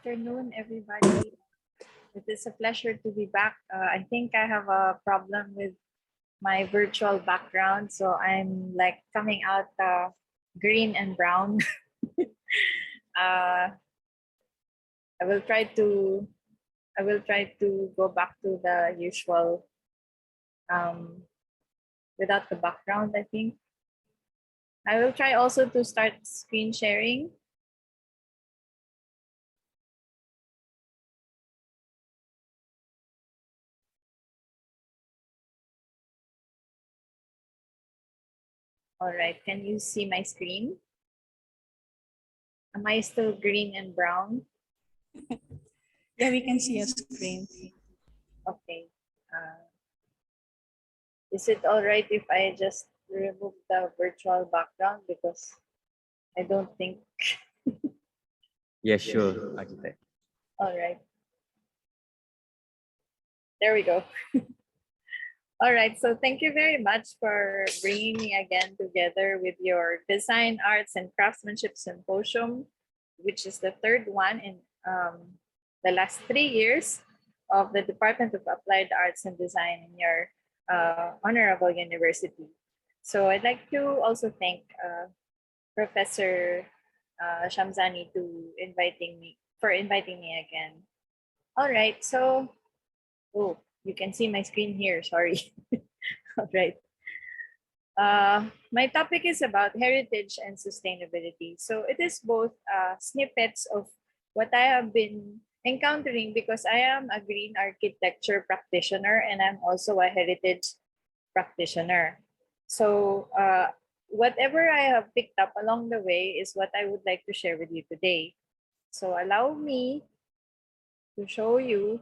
afternoon, everybody. It is a pleasure to be back. I think I have a problem with my virtual background, so I'm like coming out green and brown. uh, I will try to go back to the usual um, without the background. I think I will try also to start screen sharing. All right, can you see my screen? Am I still green and brown? Yeah, we can see a screen. Okay. Is it all right if I just remove the virtual background because I don't think. Yeah, sure, Architect. All right. There we go. All right. So thank you very much for bringing me again together with your Design, Arts, and Craftsmanship Symposium, which is the third one in the last 3 years of the Department of Applied Arts and Design in your honorable university. So I'd like to also thank Professor Shamzani for inviting me again. All right, so you can see my screen here. Sorry. All right. My topic is about heritage and sustainability. So it is both snippets of what I have been encountering because I am a green architecture practitioner and I'm also a heritage practitioner. So whatever I have picked up along the way is what I would like to share with you today. So allow me to show you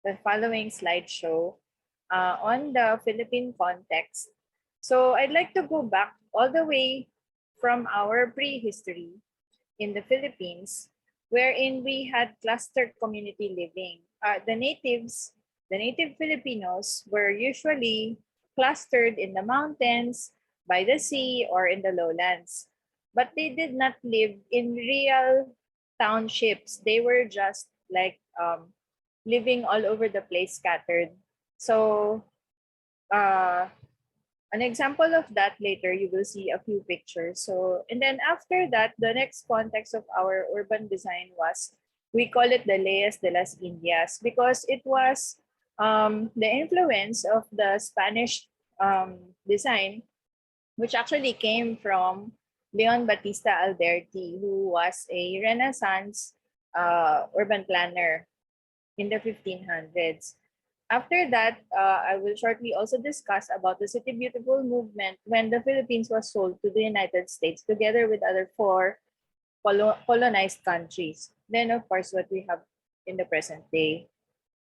the following slideshow on the Philippine context. So I'd like to go back all the way from our prehistory in the Philippines, wherein we had clustered community living. The native Filipinos were usually clustered in the mountains, by the sea, or in the lowlands. But they did not live in real townships. They were just like living all over the place, scattered. So an example of that later, you will see a few pictures. So, and then after that, the next context of our urban design was, we call it the Leyes de las Indias because it was the influence of the Spanish design, which actually came from Leon Batista Alberti, who was a Renaissance urban planner in the 1500s. After that, I will shortly also discuss about the City Beautiful movement when the Philippines was sold to the United States together with other 4 colonized countries. Then, of course, what we have in the present day.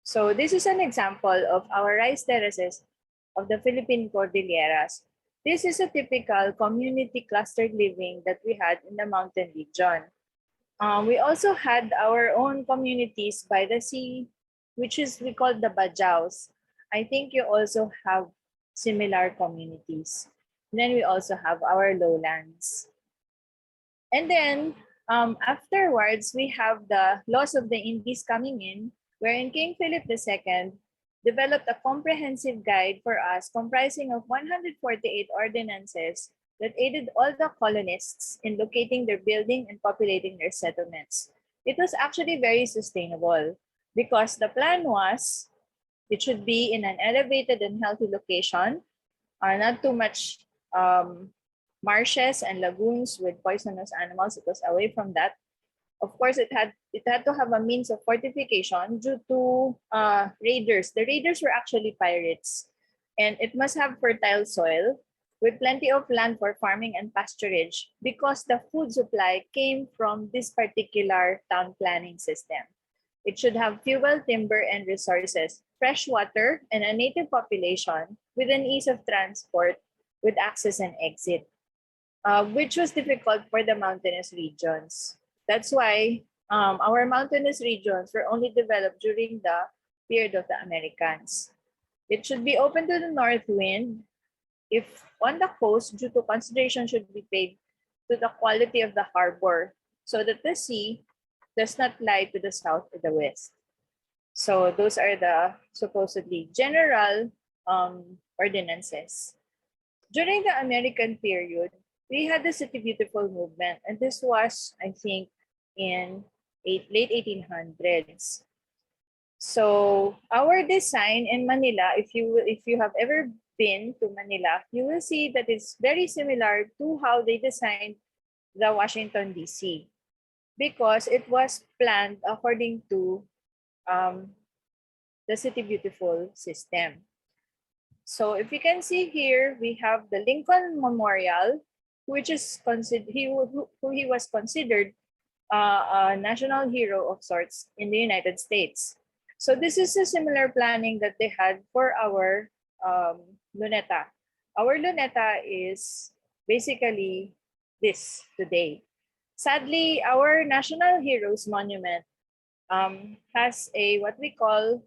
So this is an example of our rice terraces of the Philippine Cordilleras. This is a typical community clustered living that we had in the mountain region. We also had our own communities by the sea, which is we call the Bajaus. I think you also have similar communities. And then we also have our lowlands. And then afterwards, we have the laws of the Indies coming in, wherein King Philip II developed a comprehensive guide for us comprising of 148 ordinances that aided all the colonists in locating their building and populating their settlements. It was actually very sustainable because the plan was it should be in an elevated and healthy location, not too much marshes and lagoons with poisonous animals. It was away from that. Of course, it had to have a means of fortification due to raiders. The raiders were actually pirates, and it must have fertile soil with plenty of land for farming and pasturage because the food supply came from this particular town planning system. It should have fuel, timber, and resources, fresh water, and a native population with an ease of transport with access and exit, which was difficult for the mountainous regions. That's why our mountainous regions were only developed during the period of the Americans. It should be open to the north wind. If on the coast, due to consideration should be paid to the quality of the harbor, so that the sea does not lie to the south or the west. So those are the supposedly general ordinances. During the American period, we had the City Beautiful movement, and this was, I think, in late 1800s. So our design in Manila, if you have ever been to Manila, you will see that it's very similar to how they designed the Washington DC, because it was planned according to the City Beautiful system. So if you can see here, we have the Lincoln Memorial, which is considered who he was considered a national hero of sorts in the United States. So this is a similar planning that they had for our luneta. Our luneta is basically this today. Sadly, our national heroes monument has a what we call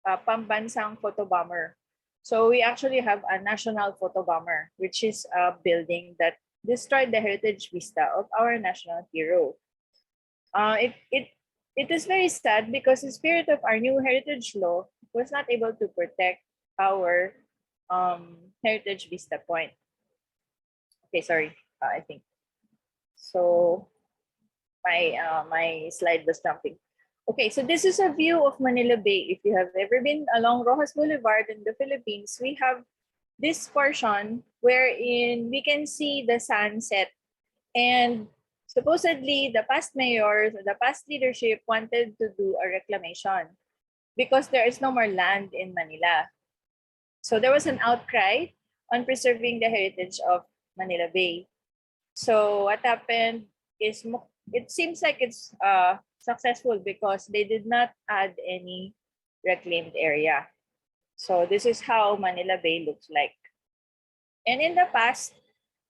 pambansang photobomber. So we actually have a national photobomber, which is a building that destroyed the heritage vista of our national hero. It is very sad because the spirit of our new heritage law was not able to protect our heritage vista point. Okay, sorry, I think. So my slide was jumping. Okay, so this is a view of Manila Bay. If you have ever been along Rojas Boulevard in the Philippines, we have this portion wherein we can see the sunset. And supposedly the past mayors, the past leadership wanted to do a reclamation because there is no more land in Manila. So there was an outcry on preserving the heritage of Manila Bay. So what happened is it seems like it's successful because they did not add any reclaimed area. So this is how Manila Bay looks like. And in the past,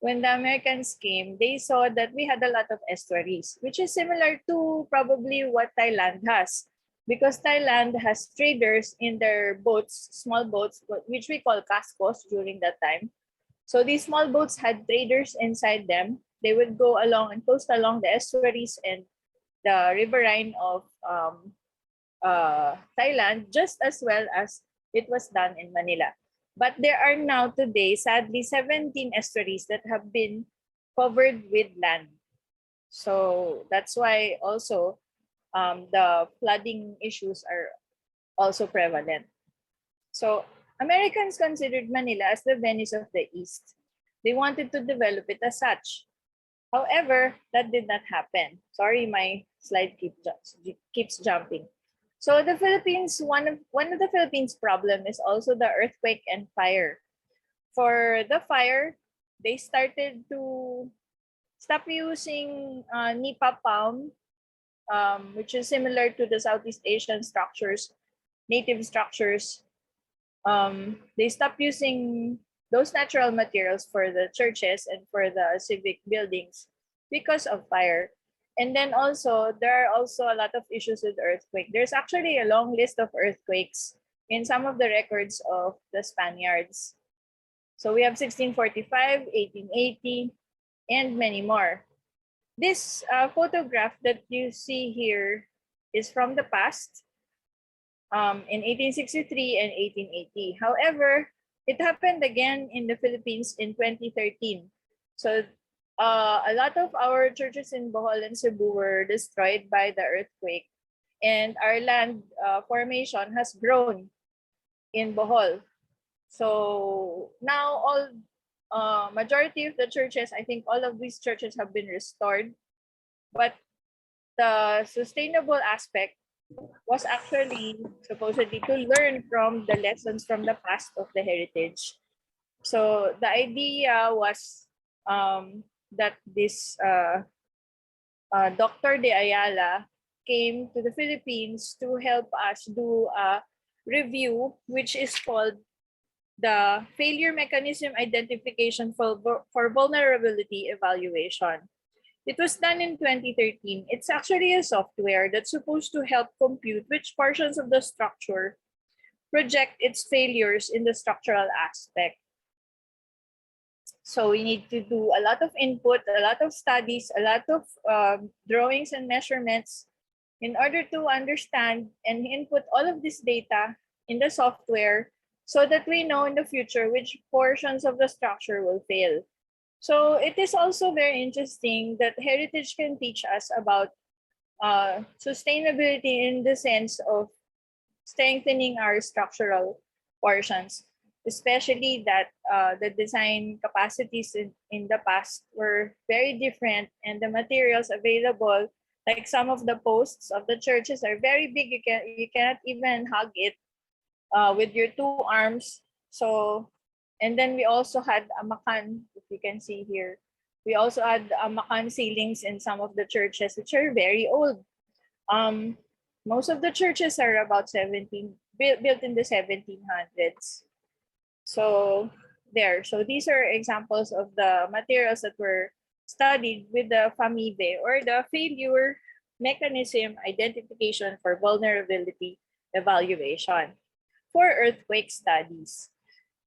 when the Americans came, they saw that we had a lot of estuaries, which is similar to probably what Thailand has. Because Thailand has traders in their boats, small boats, which we call cascos during that time. So these small boats had traders inside them. They would go along and coast along the estuaries and the riverine of Thailand, just as well as it was done in Manila. But there are now today, sadly, 17 estuaries that have been covered with land. So that's why also the flooding issues are also prevalent. So Americans considered Manila as the Venice of the East. They wanted to develop it as such. However, that did not happen. Sorry, my slide keeps jumping. So the Philippines, one of the Philippines' problem is also the earthquake and fire. For the fire, they started to stop using nipa palm, which is similar to the Southeast Asian structures, native structures. They stopped using those natural materials for the churches and for the civic buildings because of fire. And then also, there are also a lot of issues with earthquake. There's actually a long list of earthquakes in some of the records of the Spaniards. So we have 1645, 1880, and many more. This photograph that you see here is from the past in 1863 and 1880. However, it happened again in the Philippines in 2013. So a lot of our churches in Bohol and Cebu were destroyed by the earthquake, and our land formation has grown in Bohol. So now majority of the churches, I think all of these churches have been restored, but the sustainable aspect was actually supposedly to learn from the lessons from the past of the heritage. So the idea was that this Dr. De Ayala came to the Philippines to help us do a review, which is called the Failure Mechanism Identification for Vulnerability Evaluation. It was done in 2013. It's actually a software that's supposed to help compute which portions of the structure project its failures in the structural aspect. So we need to do a lot of input, a lot of studies, a lot of drawings and measurements in order to understand and input all of this data in the software so that we know in the future which portions of the structure will fail. So it is also very interesting that heritage can teach us about sustainability in the sense of strengthening our structural portions, especially that the design capacities in the past were very different and the materials available, like some of the posts of the churches are very big. You cannot even hug it with your two arms. So, and then we also had a makan, if you can see here. We also had a makan ceilings in some of the churches, which are very old. Most of the churches are about built in the 1700s. So there. So these are examples of the materials that were studied with the FAMIVE, or the failure mechanism identification for vulnerability evaluation for earthquake studies.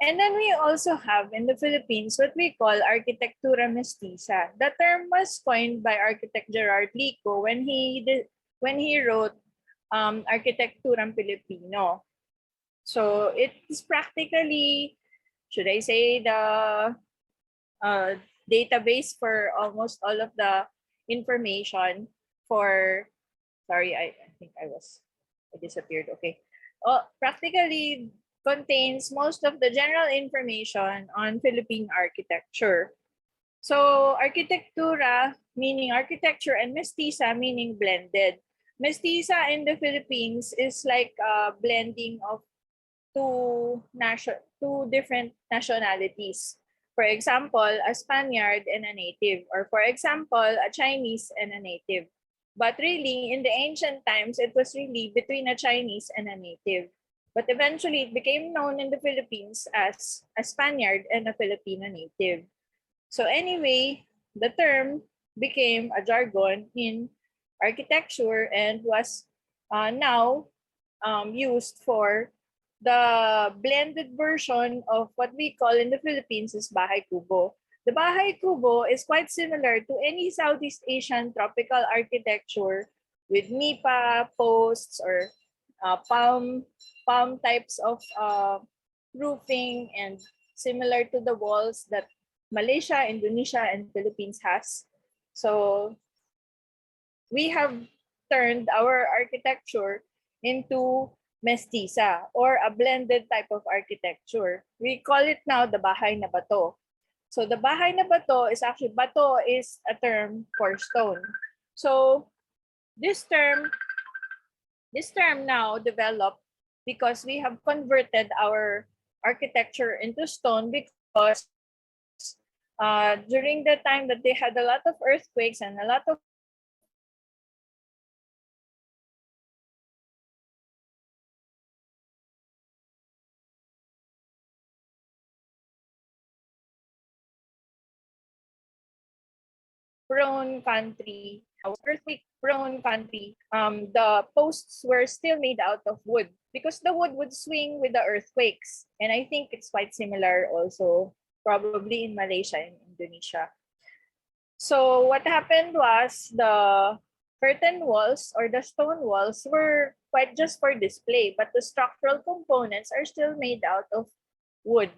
And then we also have in the Philippines what we call arquitectura mestiza. The term was coined by architect Gerard Lico when he wrote Arquitecturang Pilipino. So it is practically, should I say, the database for almost all of the information for, sorry, I think I disappeared. Okay. Practically contains most of the general information on Philippine architecture. So arquitectura meaning architecture and mestiza meaning blended. Mestiza in the Philippines is like a blending of two different nationalities. For example, a Spaniard and a native, or for example, a Chinese and a native. But really, in the ancient times, it was really between a Chinese and a native. But eventually, it became known in the Philippines as a Spaniard and a Filipino native. So anyway, the term became a jargon in architecture and was now used for the blended version of what we call in the Philippines is Bahay Kubo. The Bahay Kubo is quite similar to any Southeast Asian tropical architecture with nipa, posts, or palm types of roofing, and similar to the walls that Malaysia, Indonesia, and Philippines has. So we have turned our architecture into mestiza, or a blended type of architecture. We call it now the Bahay na Bato. So the Bahay na Bato is actually, Bato is a term for stone. So this term now developed because we have converted our architecture into stone, because during the time that they had a lot of earthquakes and a lot of prone country, earthquake prone country, the posts were still made out of wood because the wood would swing with the earthquakes. And I think it's quite similar also probably in Malaysia and Indonesia. So what happened was the curtain walls or the stone walls were quite just for display, but the structural components are still made out of wood.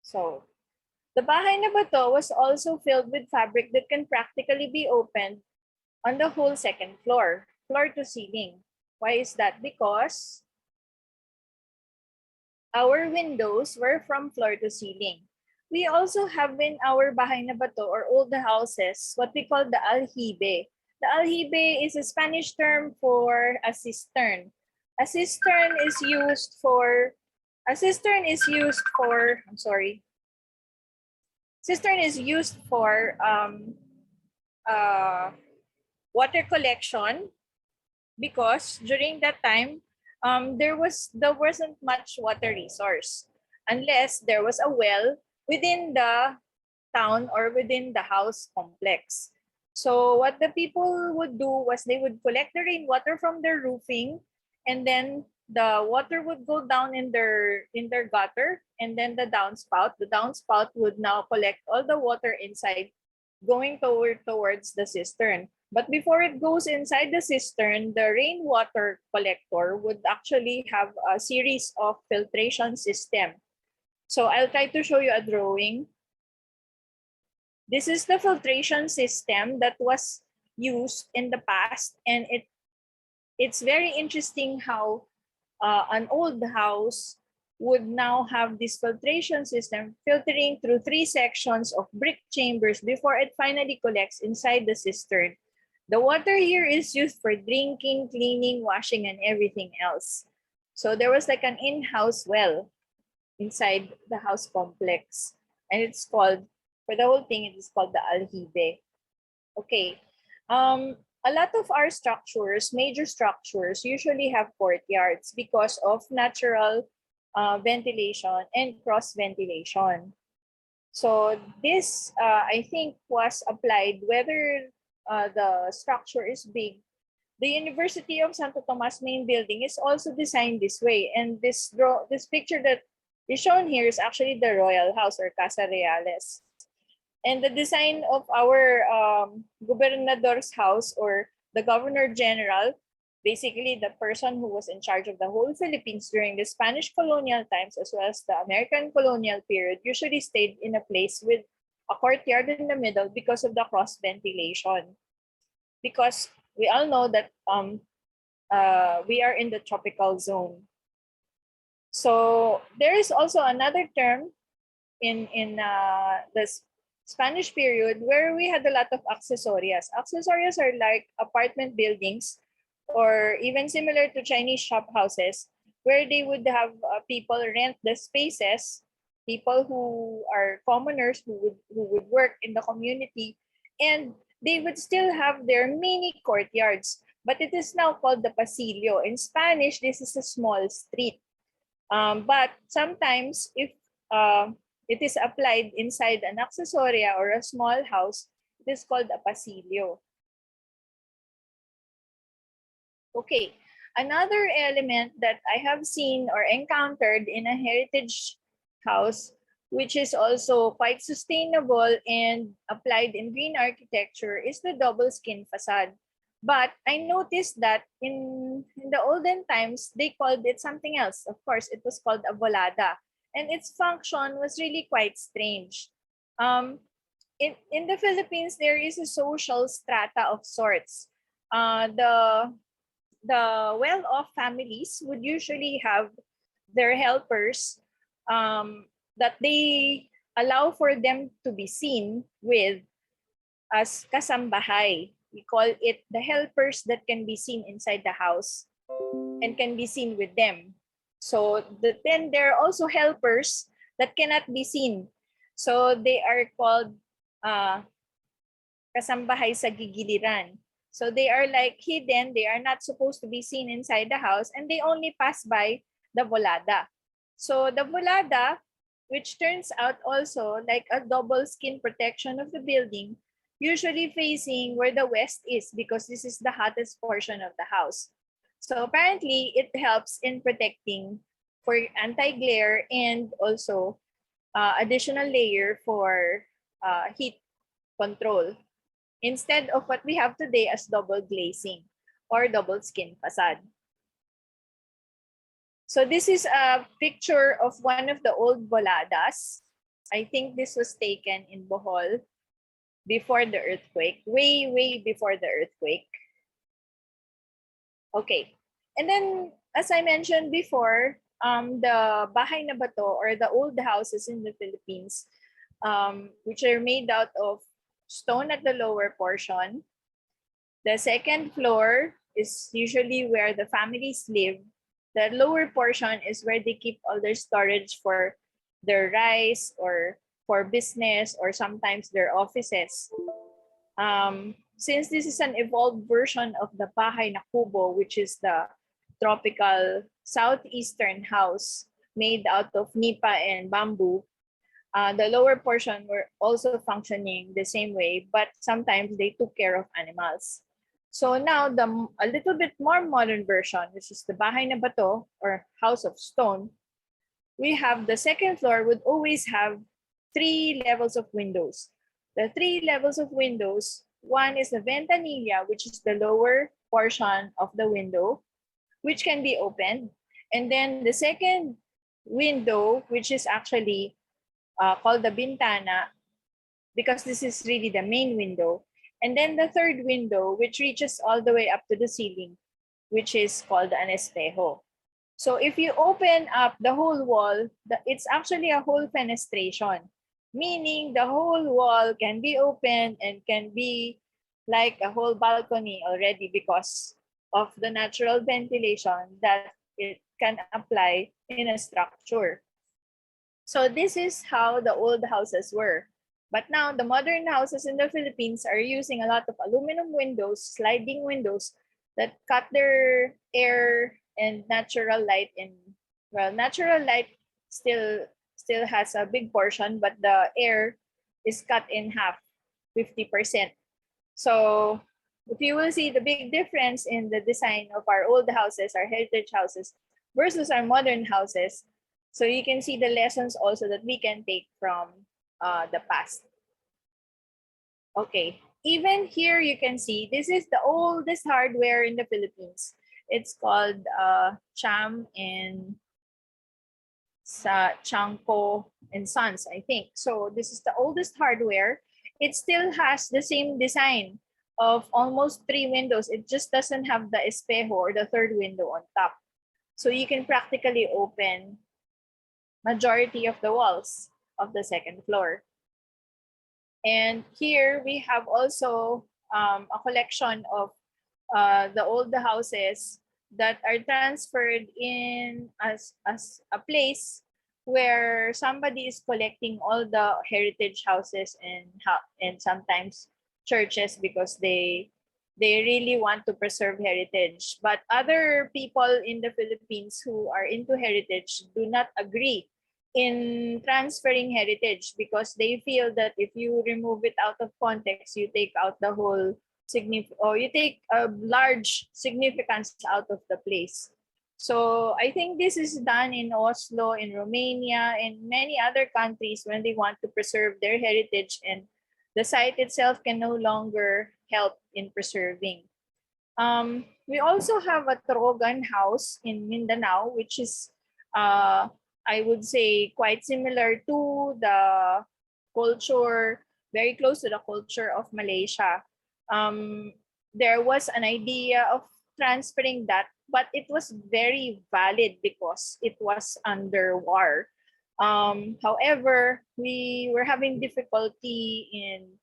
So the Bahay na Bato was also filled with fabric that can practically be opened on the whole second floor, floor to ceiling. Why is that? Because our windows were from floor to ceiling. We also have in our Bahay na Bato or old houses what we call the aljibe. The aljibe is a Spanish term for a cistern. A cistern is used for, cistern is used for water collection, because during that time there wasn't much water resource unless there was a well within the town or within the house complex. So what the people would do was they would collect the rainwater from their roofing, and then the water would go down in their gutter, and then the downspout would now collect all the water inside going towards the cistern. But before it goes inside the cistern, the rainwater collector would actually have a series of filtration system. So I'll try to show you a drawing. This is the filtration system that was used in the past, and it's very interesting how an old house would now have this filtration system filtering through 3 sections of brick chambers before it finally collects inside the cistern. The water here is used for drinking, cleaning, washing, and everything else. So there was like an in-house well inside the house complex, and it's called, for the whole thing, it is called the aljibe. Okay. A lot of our structures, major structures, usually have courtyards because of natural ventilation and cross ventilation. So this, I think, was applied whether the structure is big. The University of Santo Tomas main building is also designed this way, and this picture that is shown here is actually the Royal House or Casa Reales. And the design of our gobernador's house or the governor general, basically the person who was in charge of the whole Philippines during the Spanish colonial times as well as the American colonial period, usually stayed in a place with a courtyard in the middle because of the cross ventilation. Because we all know that we are in the tropical zone. So there is also another term in the Spanish period where we had a lot of accessorias. Accessorias are like apartment buildings or even similar to Chinese shop houses where they would have people rent the spaces, people who are commoners who would work in the community, and they would still have their mini courtyards. But it is now called the pasillo. In Spanish, this is a small street. But sometimes if it is applied inside an accessoria or a small house, it is called a pasillo. Okay, another element that I have seen or encountered in a heritage house, which is also quite sustainable and applied in green architecture, is the double skin facade. But I noticed that in the olden times, they called it something else. Of course, it was called a volada. And its function was really quite strange. In the Philippines, there is a social strata of sorts. The well-off families would usually have their helpers that they allow for them to be seen with as kasambahay. We call it the helpers that can be seen inside the house and can be seen with them. So then there are also helpers that cannot be seen. So they are called kasambahay sa gigiliran. So they are like hidden, they are not supposed to be seen inside the house, and they only pass by the volada. So the volada, which turns out also like a double skin protection of the building, usually facing where the west is because this is the hottest portion of the house. So apparently it helps in protecting for anti-glare and also additional layer for heat control instead of what we have today as double glazing or double skin facade. So this is a picture of one of the old voladas. I think this was taken in Bohol before the earthquake, way before the earthquake. Okay, and then as I mentioned before, the bahay na bato or the old houses in the Philippines, which are made out of stone at the lower portion. The second floor is usually where the families live. The lower portion is where they keep all their storage for their rice or for business or sometimes their offices. Since this is an evolved version of the bahay na kubo, which is the tropical southeastern house made out of nipa and bamboo, the lower portion were also functioning the same way, but sometimes they took care of animals. So now a little bit more modern version, which is the bahay na bato or house of stone, we have the second floor would always have 3 levels of windows. the three levels of windows. One is the ventanilla, which is the lower portion of the window, which can be opened. And then the second window, which is actually called the bintana, because this is really the main window. And then the third window, which reaches all the way up to the ceiling, which is called an espejo. So if you open up the whole wall, it's actually a whole fenestration, meaning the whole wall can be opened and can be like a whole balcony already because of the natural ventilation that it can apply in a structure. So this is how the old houses were. But now the modern houses in the Philippines are using a lot of aluminum windows, sliding windows that cut their air and natural light in. Well, natural light still has a big portion, but the air is cut in half, 50%. So if you will see the big difference in the design of our old houses, our heritage houses versus our modern houses, so you can see the lessons also that we can take from the past. Okay, even here you can see this is the oldest hardware in the Philippines. It's called Cham and Chanko and Sons, I think. So this is the oldest hardware. It still has the same design of almost 3 windows. It just doesn't have the espejo or the third window on top. So you can practically open majority of the walls of the second floor. And here we have also a collection of the old houses that are transferred in as a place where somebody is collecting all the heritage houses and sometimes churches because they really want to preserve heritage. But other people in the Philippines who are into heritage do not agree in transferring heritage because they feel that if you remove it out of context, you take out the whole or you take a large significance out of the place. So I think this is done in Oslo, in Romania, and many other countries when they want to preserve their heritage and the site itself can no longer help in preserving. We also have a Trogan house in Mindanao, which is, I would say, quite similar to the culture, very close to the culture of Malaysia. There was an idea of transferring that, but it was very valid because it was under war. However, we were having difficulty in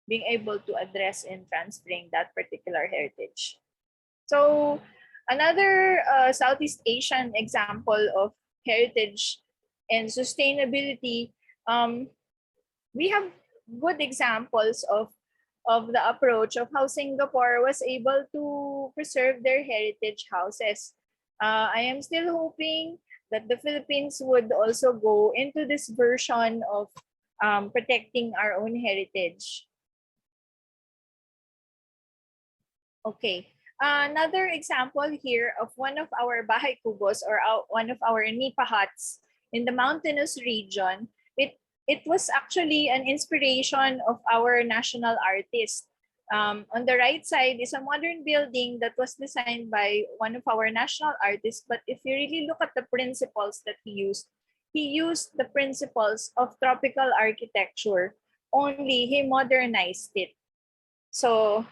being able to address in transferring that particular heritage. So another Southeast Asian example of heritage and sustainability, we have good examples of the approach of how Singapore was able to preserve their heritage houses. I am still hoping that the Philippines would also go into this version of protecting our own heritage. Okay, another example here of one of our bahay kubos or one of our nipa huts in the mountainous region. It was actually an inspiration of our national artist. On the right side is a modern building that was designed by one of our national artists. But if you really look at the principles that he used the principles of tropical architecture, only he modernized it. So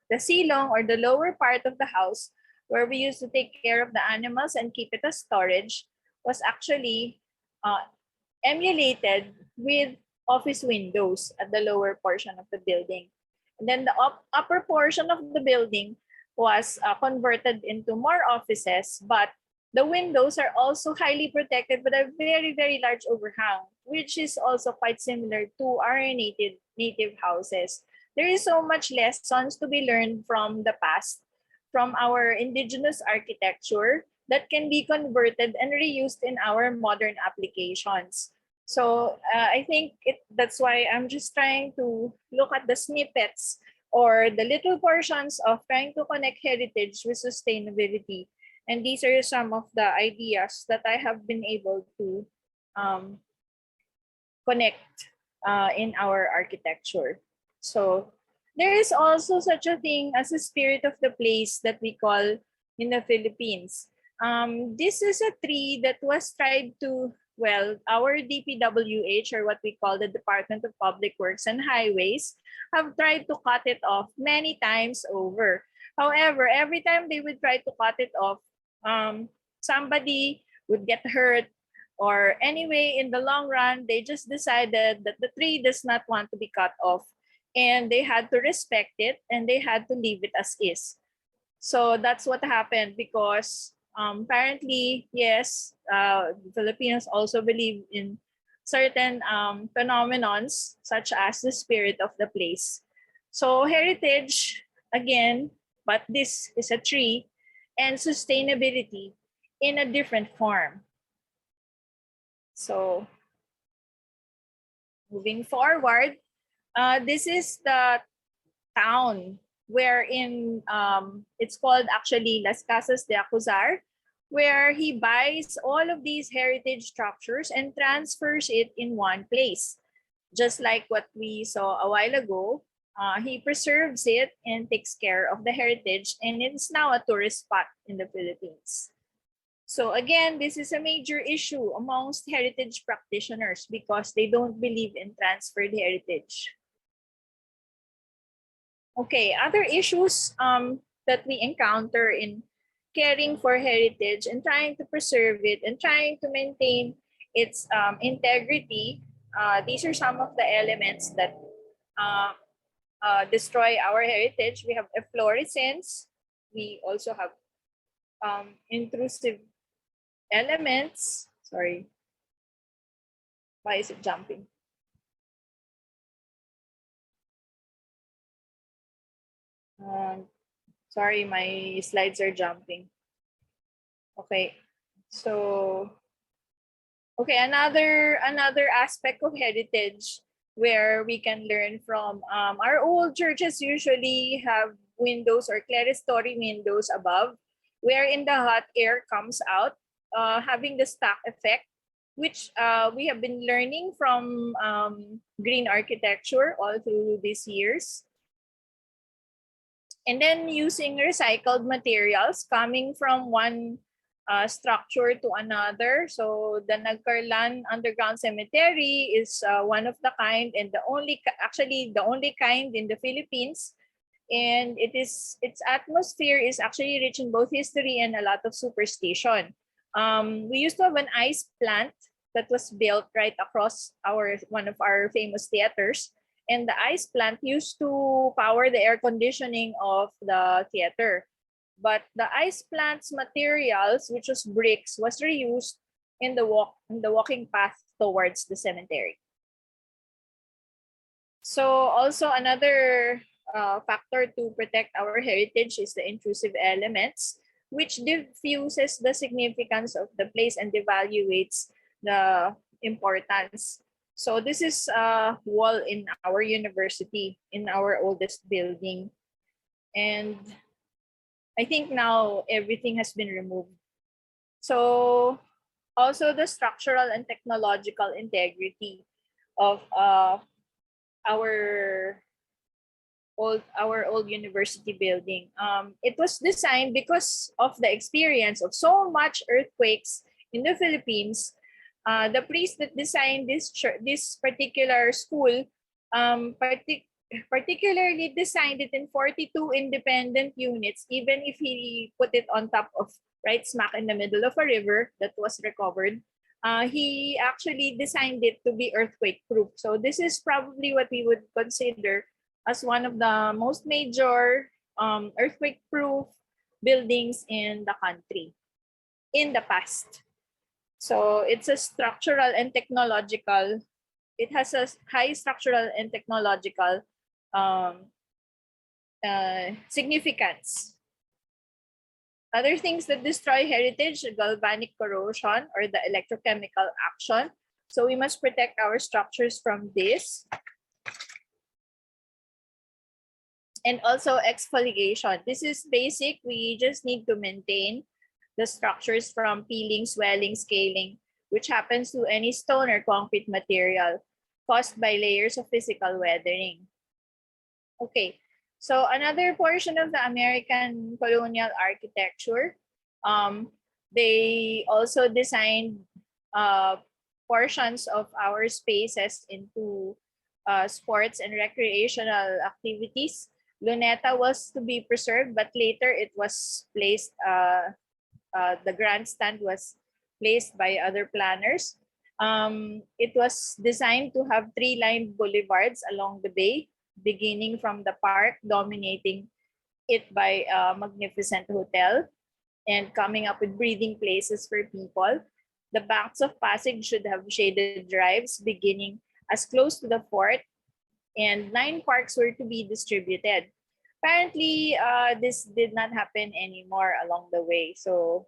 the silong or the lower part of the house where we used to take care of the animals and keep it as storage was actually emulated with office windows at the lower portion of the building. And then the upper portion of the building was converted into more offices, but the windows are also highly protected with a very, very large overhang, which is also quite similar to our native houses. There is so much lessons to be learned from the past, from our indigenous architecture that can be converted and reused in our modern applications. So I think that's why I'm just trying to look at the snippets or the little portions of trying to connect heritage with sustainability. And these are some of the ideas that I have been able to connect in our architecture. So there is also such a thing as a spirit of the place that we call in the Philippines. This is a tree that was tried to, well, our DPWH, or what we call the Department of Public Works and Highways, have tried to cut it off many times over. However, every time they would try to cut it off, somebody would get hurt, or anyway, in the long run, they just decided that the tree does not want to be cut off, and they had to respect it and they had to leave it as is. So that's what happened, because apparently, yes, Filipinos also believe in certain phenomenons such as the spirit of the place. So heritage, again, but this is a tree, and sustainability in a different form. So moving forward, this is the town wherein it's called actually Las Casas De Akuzar, where he buys all of these heritage structures and transfers it in one place. Just like what we saw a while ago, he preserves it and takes care of the heritage, and it's now a tourist spot in the Philippines. So again, this is a major issue amongst heritage practitioners because they don't believe in transferred heritage. Okay, other issues that we encounter in caring for heritage and trying to preserve it and trying to maintain its integrity. These are some of the elements that destroy our heritage. We have efflorescence. We also have intrusive elements. Sorry. Why is it jumping? Sorry, my slides are jumping. Okay, so okay, another aspect of heritage where we can learn from our old churches usually have windows or clerestory windows above, wherein the hot air comes out, having the stack effect, which we have been learning from green architecture all through these years. And then using recycled materials coming from one structure to another. So the Nagarlan underground cemetery is one of the kind, and actually the only kind in the Philippines. And its atmosphere is actually rich in both history and a lot of superstition. We used to have an ice plant that was built right across one of our famous theaters. And the ice plant used to power the air conditioning of the theater. But the ice plant's materials, which was bricks, was reused in the walking path towards the cemetery. So also another factor to protect our heritage is the intrusive elements, which diffuses the significance of the place and devaluates the importance. So this is a wall in our university, in our oldest building. And I think now everything has been removed. So also the structural and technological integrity of our old university building. It was designed because of the experience of so much earthquakes in the Philippines. The priest that designed this particular school particularly designed it in 42 independent units, even if he put it on top of right smack in the middle of a river that was recovered. He actually designed it to be earthquake proof. So this is probably what we would consider as one of the most major earthquake proof buildings in the country in the past. So it's a structural and technological, it has a high structural and technological significance. Other things that destroy heritage, galvanic corrosion or the electrochemical action. So we must protect our structures from this. And also exfoliation. This is basic. We just need to maintain the structures from peeling, swelling, scaling, which happens to any stone or concrete material caused by layers of physical weathering. Okay, so another portion of the American colonial architecture, they also designed portions of our spaces into sports and recreational activities. Luneta was to be preserved, but later it was placed, the grandstand was placed by other planners. It was designed to have three-lined boulevards along the bay, beginning from the park, dominating it by a magnificent hotel, and coming up with breathing places for people. The banks of Pasig should have shaded drives beginning as close to the fort, and 9 parks were to be distributed. Apparently, this did not happen anymore along the way. So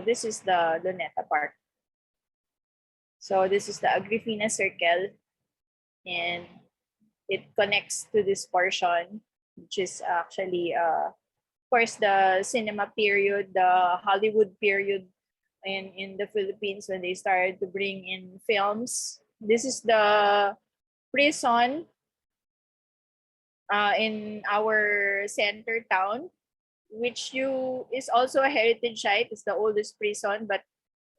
this is the Luneta Park. So this is the Agrifina Circle, and it connects to this portion, which is actually, of course, the cinema period, the Hollywood period in the Philippines when they started to bring in films. This is the prison in our center town, which is also a heritage site. It's the oldest prison, but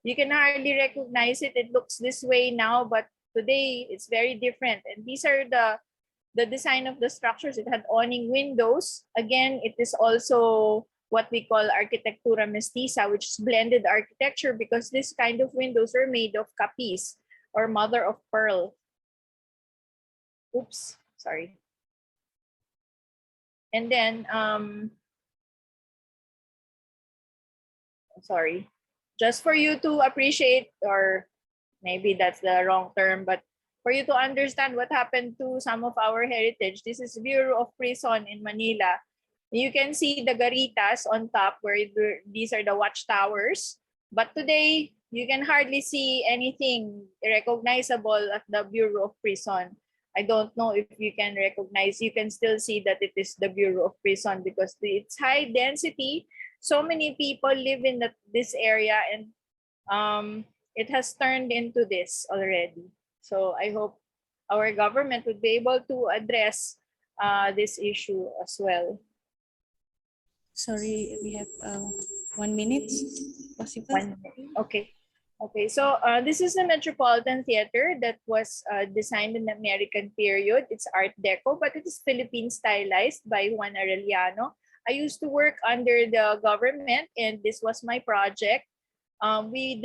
you can hardly recognize it. It looks this way now, but today it's very different. And these are the design of the structures. It had awning windows. Again, it is also what we call arquitectura mestiza, which is blended architecture, because this kind of windows are made of capis or mother of pearl. Oops, sorry. And then, sorry, just for you to appreciate, or maybe that's the wrong term, but for you to understand what happened to some of our heritage, this is Bureau of Prison in Manila. You can see the garitas on top where these are the watchtowers. But today, you can hardly see anything recognizable at the Bureau of Prison. I don't know if you can recognize, you can still see that it is the Bureau of Prison because it's high density. So many people live in this area, and it has turned into this already. So I hope our government would be able to address this issue as well. Sorry, we have 1 minute. Possible? Okay. Okay, so this is the Metropolitan Theater that was designed in the American period. It's Art Deco, but it is Philippine stylized by Juan Arellano. I used to work under the government, and this was my project. We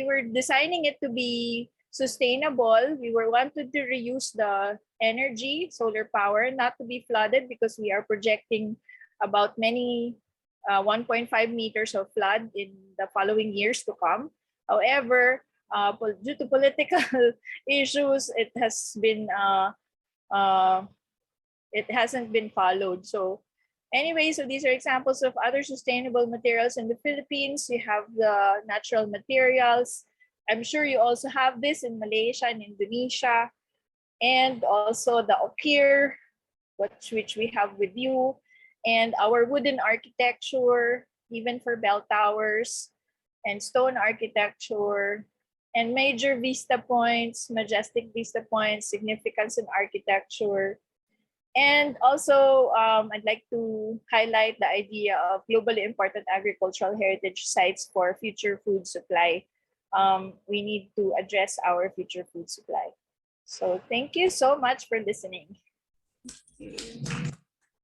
were designing it to be sustainable. We wanted to reuse the energy, solar power, not to be flooded because we are projecting about 1.5 meters of flood in the following years to come. However, due to political issues, it hasn't been followed. So anyway, so these are examples of other sustainable materials in the Philippines. You have the natural materials. I'm sure you also have this in Malaysia and Indonesia, and also the okir, which we have with you, and our wooden architecture, even for bell towers, and stone architecture, and major vista points, majestic vista points, significance in architecture. And also, I'd like to highlight the idea of globally important agricultural heritage sites for future food supply. We need to address our future food supply. So thank you so much for listening.